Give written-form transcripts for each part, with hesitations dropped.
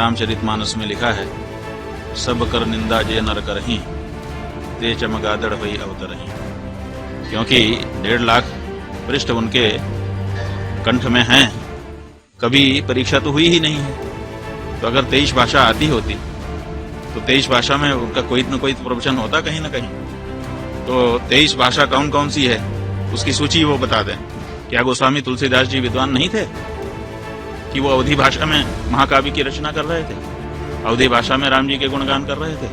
रामचरितमानस में लिखा है, सब कर निंदा जे नर करहीं, ते चमगादड़ हुई अवतरहीं। क्योंकि 1.5 लाख पृष्ठ उनके कंठ में हैं, कभी परीक्षा तो हुई ही नहीं है। तो अगर 23 भाषा आती होती तो 23 भाषा में उनका कोई न कोई प्रवचन होता कहीं ना कहीं। तो 23 भाषा कौन कौन सी है उसकी सूची वो बता दें। क्या गोस्वामी तुलसीदास जी विद्वान नहीं थे कि वो अवधी भाषा में महाकाव्य की रचना कर रहे थे, अवधी भाषा में राम जी के गुणगान कर रहे थे?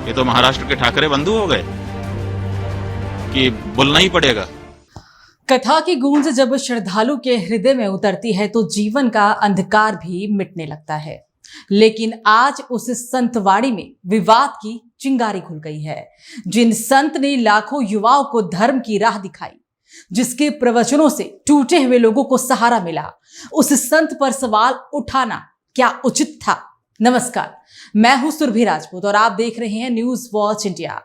ये तो महाराष्ट्र के ठाकरे बंधु हो गए कि बोलना ही पड़ेगा। कथा की गूंज जब श्रद्धालु के हृदय में उतरती है तो जीवन का अंधकार भी मिटने लगता है। लेकिन आज उस संतवाणी में विवाद की चिंगारी खुल गई है। जिन संत ने लाखों युवाओं को धर्म की राह दिखाई, जिसके प्रवचनों से टूटे हुए लोगों को सहारा मिला, उस संत पर सवाल उठाना क्या उचित था? नमस्कार, मैं हूं सुरभि राजपूत और आप देख रहे हैं न्यूज वॉच इंडिया।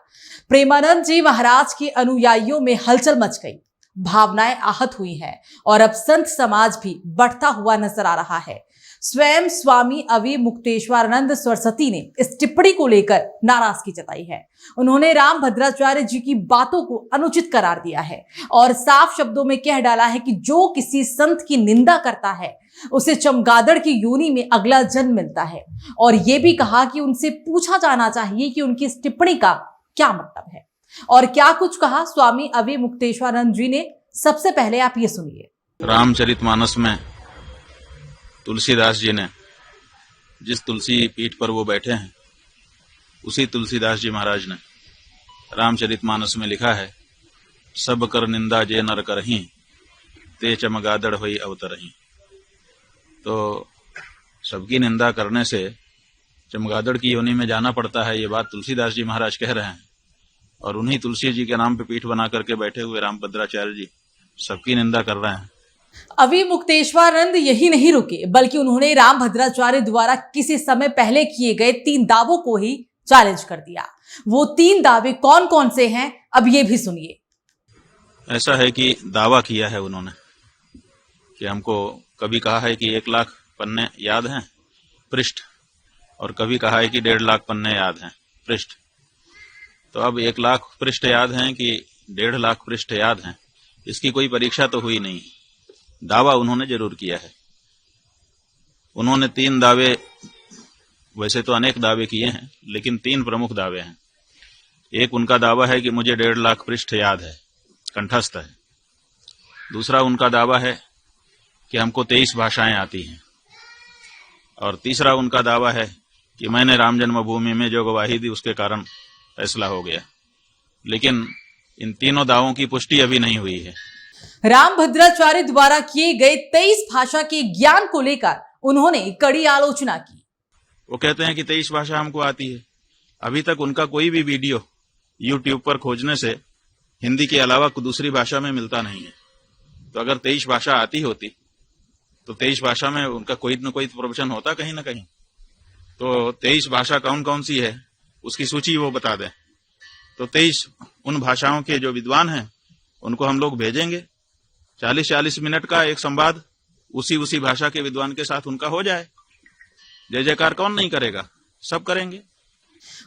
प्रेमानंद जी महाराज के अनुयायियों में हलचल मच गई, भावनाएं आहत हुई हैं और अब संत समाज भी बढ़ता हुआ नजर आ रहा है। स्वयं स्वामी अवी मुक्तेश्वरानंद सरस्वती ने इस टिप्पणी को लेकर नाराजगी जताई है। उन्होंने राम भद्राचार्य जी की बातों को अनुचित करार दिया है और साफ शब्दों में कह डाला है कि जो किसी संत की निंदा करता है उसे चमगादड़ की योनि में अगला जन्म मिलता है। और यह भी कहा कि उनसे पूछा जाना चाहिए कि उनकी इस टिप्पणी का क्या मतलब है और क्या कुछ कहा स्वामी अवी मुक्तेश्वरानंद जी ने। सबसे पहले आप ये सुनिए। रामचरितमानस में तुलसीदास जी ने जिस तुलसी पीठ पर वो बैठे हैं, उसी तुलसीदास जी महाराज ने रामचरितमानस में लिखा है, सब कर निंदा जे नर करहीं, ते चमगादड़ हुई अवतरहीं। तो सबकी निंदा करने से चमगादड़ की योनि में जाना पड़ता है, ये बात तुलसीदास जी महाराज कह रहे हैं। और उन्हीं तुलसी जी के नाम पे पीठ बना करके बैठे हुए रामभद्राचार्य जी सबकी निंदा कर रहे हैं। अभी मुक्तेश्वरानंद यही नहीं रुके, बल्कि उन्होंने राम भद्राचार्य द्वारा किसी समय पहले किए गए 3 दावों को ही चैलेंज कर दिया। वो 3 दावे कौन कौन से हैं, अब ये भी सुनिए। ऐसा है कि दावा किया है उन्होंने कि हमको कभी कहा है कि 1 लाख पन्ने याद हैं पृष्ठ, और कभी कहा है कि 1.5 लाख पन्ने याद हैं पृष्ठ। तो अब 1 लाख पृष्ठ याद हैं कि 1.5 लाख पृष्ठ याद हैं, इसकी कोई परीक्षा तो हुई नहीं। दावा उन्होंने जरूर किया है। उन्होंने 3 दावे, वैसे तो अनेक दावे किए हैं, लेकिन 3 प्रमुख दावे हैं। एक उनका दावा है कि मुझे 1.5 लाख पृष्ठ याद है, कंठस्थ है। दूसरा उनका दावा है कि हमको 23 भाषाएं आती हैं। और तीसरा उनका दावा है कि मैंने राम जन्मभूमि में जो गवाही दी उसके कारण फैसला हो गया। लेकिन इन तीनों दावों की पुष्टि अभी नहीं हुई है। राम भद्राचार्य द्वारा किए गए 23 भाषा के ज्ञान को लेकर उन्होंने कड़ी आलोचना की। वो कहते हैं कि 23 भाषा हमको आती है। अभी तक उनका कोई भी वीडियो YouTube पर खोजने से हिंदी के अलावा दूसरी भाषा में मिलता नहीं है। तो अगर 23 भाषा आती होती तो 23 भाषा में उनका कोई न कोई प्रवचन होता कहीं ना कहीं। तो 23 भाषा कौन कौन सी है उसकी सूची वो बता दें। तो 23 उन भाषाओं के जो विद्वान हैं उनको हम लोग भेजेंगे। 40-40 मिनट का एक संवाद उसी भाषा के विद्वान के साथ उनका हो जाए। जय जयकार कौन नहीं करेगा, सब करेंगे।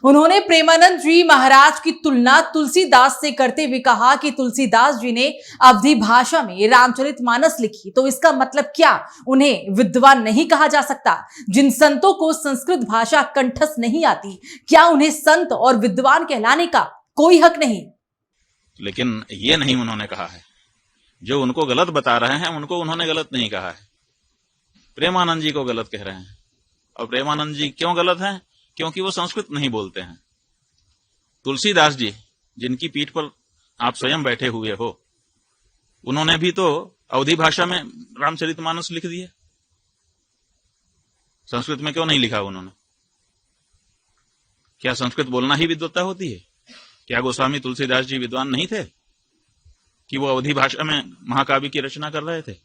उन्होंने प्रेमानंद जी महाराज की तुलना तुलसीदास से करते हुए कहा कि तुलसीदास जी ने अवधी भाषा में रामचरितमानस लिखी, तो इसका मतलब क्या उन्हें विद्वान नहीं कहा जा सकता? जिन संतों को संस्कृत भाषा कंठस्थ नहीं आती, क्या उन्हें संत और विद्वान कहलाने का कोई हक नहीं? लेकिन ये नहीं उन्होंने कहा है। जो उनको गलत बता रहे हैं उनको उन्होंने गलत नहीं कहा है, प्रेमानंद जी को गलत कह रहे हैं। और प्रेमानंद जी क्यों गलत हैं? क्योंकि वो संस्कृत नहीं बोलते हैं। तुलसीदास जी जिनकी पीठ पर आप स्वयं बैठे हुए हो, उन्होंने भी तो अवधी भाषा में रामचरितमानस लिख दिए। संस्कृत में क्यों नहीं लिखा उन्होंने? क्या संस्कृत बोलना ही विद्वत्ता होती है? क्या गोस्वामी तुलसीदास जी विद्वान नहीं थे कि वो अवधी भाषा में महाकाव्य की रचना कर रहे थे,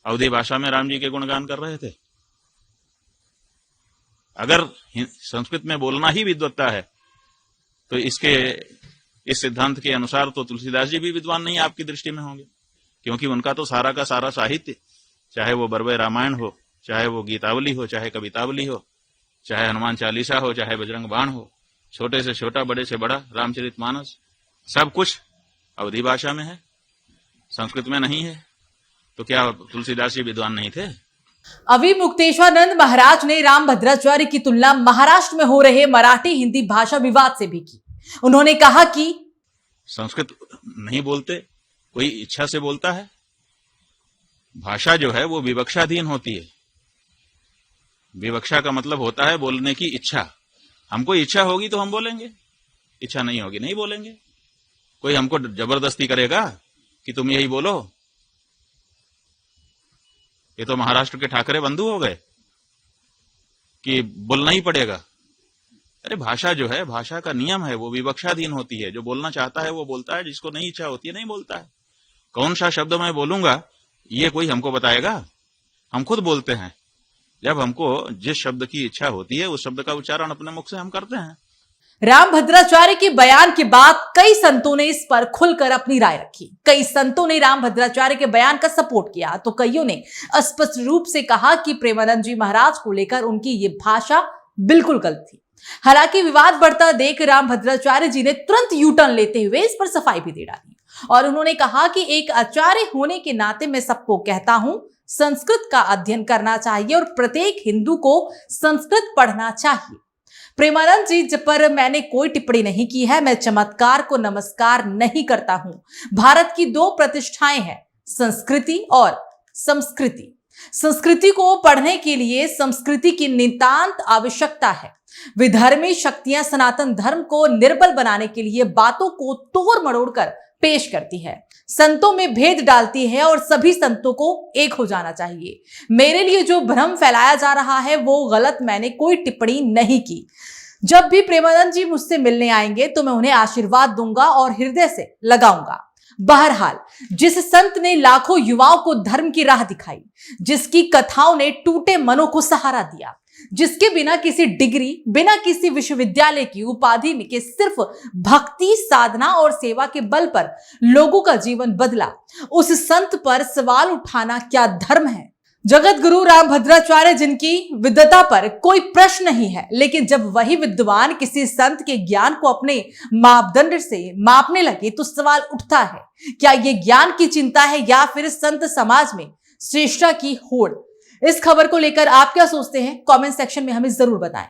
अवधी भाषा में राम जी के गुणगान कर रहे थे? अगर संस्कृत में बोलना ही विद्वत्ता है तो इस सिद्धांत के अनुसार तो तुलसीदास जी भी विद्वान नहीं आपकी दृष्टि में होंगे, क्योंकि उनका तो सारा का सारा साहित्य, चाहे वो बरवे रामायण हो, चाहे वो गीतावली हो, चाहे कवितावली हो, चाहे हनुमान चालीसा हो, चाहे बजरंग बाण हो, छोटे से छोटा, बड़े से बड़ा रामचरितमानस, सब कुछ अवधी भाषा में है, संस्कृत में नहीं है। तो क्या तुलसीदास जी विद्वान नहीं थे? अभी मुक्तेश्वरानंद महाराज ने रामभद्राचार्य की तुलना महाराष्ट्र में हो रहे मराठी हिंदी भाषा विवाद से भी की। उन्होंने कहा कि संस्कृत नहीं बोलते, कोई इच्छा से बोलता है। भाषा जो है वो विवक्षाधीन होती है। विवक्षा का मतलब होता है बोलने की इच्छा। हमको इच्छा होगी तो हम बोलेंगे, इच्छा नहीं होगी नहीं बोलेंगे। कोई हमको जबरदस्ती करेगा कि तुम यही बोलो? ये तो महाराष्ट्र के ठाकरे बंधु हो गए कि बोलना ही पड़ेगा। अरे भाषा जो है, भाषा का नियम है, वो विवक्षाधीन होती है। जो बोलना चाहता है वो बोलता है, जिसको नहीं इच्छा होती है नहीं बोलता है। कौन सा शब्द मैं बोलूंगा ये कोई हमको बताएगा? हम खुद बोलते हैं। जब हमको जिस शब्द की इच्छा होती है उस शब्द का उच्चारण अपने मुख से हम करते हैं। रामभद्राचार्य के बयान के बाद कई संतों ने इस पर खुलकर अपनी राय रखी। कई संतों ने रामभद्राचार्य के बयान का सपोर्ट किया तो कईयों ने स्पष्ट रूप से कहा कि प्रेमानंद जी महाराज को लेकर उनकी ये भाषा बिल्कुल गलत थी। हालांकि विवाद बढ़ता देख रामभद्राचार्य जी ने तुरंत यू टर्न लेते हुए इस पर सफाई भी दे डाली और उन्होंने कहा कि एक आचार्य होने के नाते मैं सबको कहता हूं, संस्कृत का अध्ययन करना चाहिए और प्रत्येक हिंदू को संस्कृत पढ़ना चाहिए। प्रेमानंद जी पर मैंने कोई टिप्पणी नहीं की है। मैं चमत्कार को नमस्कार नहीं करता हूं। भारत की दो प्रतिष्ठाएं हैं, संस्कृति और संस्कृति। संस्कृति को पढ़ने के लिए संस्कृति की नितांत आवश्यकता है। विधर्मी शक्तियां सनातन धर्म को निर्बल बनाने के लिए बातों को तोड़ मरोड़ कर पेश करती है, संतों में भेद डालती है और सभी संतों को एक हो जाना चाहिए। मेरे लिए जो भ्रम फैलाया जा रहा है वो गलत, मैंने कोई टिप्पणी नहीं की। जब भी प्रेमानंद जी मुझसे मिलने आएंगे तो मैं उन्हें आशीर्वाद दूंगा और हृदय से लगाऊंगा। बहरहाल, जिस संत ने लाखों युवाओं को धर्म की राह दिखाई, जिसकी कथाओं ने टूटे मनों को सहारा दिया, जिसके बिना किसी डिग्री, बिना किसी विश्वविद्यालय की उपाधि के सिर्फ भक्ति, साधना और सेवा के बल पर लोगों का जीवन बदला, उस संत पर सवाल उठाना क्या धर्म है? जगत गुरु रामभद्राचार्य जिनकी विद्वता पर कोई प्रश्न नहीं है, लेकिन जब वही विद्वान किसी संत के ज्ञान को अपने मापदंड से मापने लगे तो सवाल उठता है, क्या यह ज्ञान की चिंता है या फिर संत समाज में श्रेष्ठता की होड़? इस खबर को लेकर आप क्या सोचते हैं? कमेंट सेक्शन में हमें जरूर बताएं।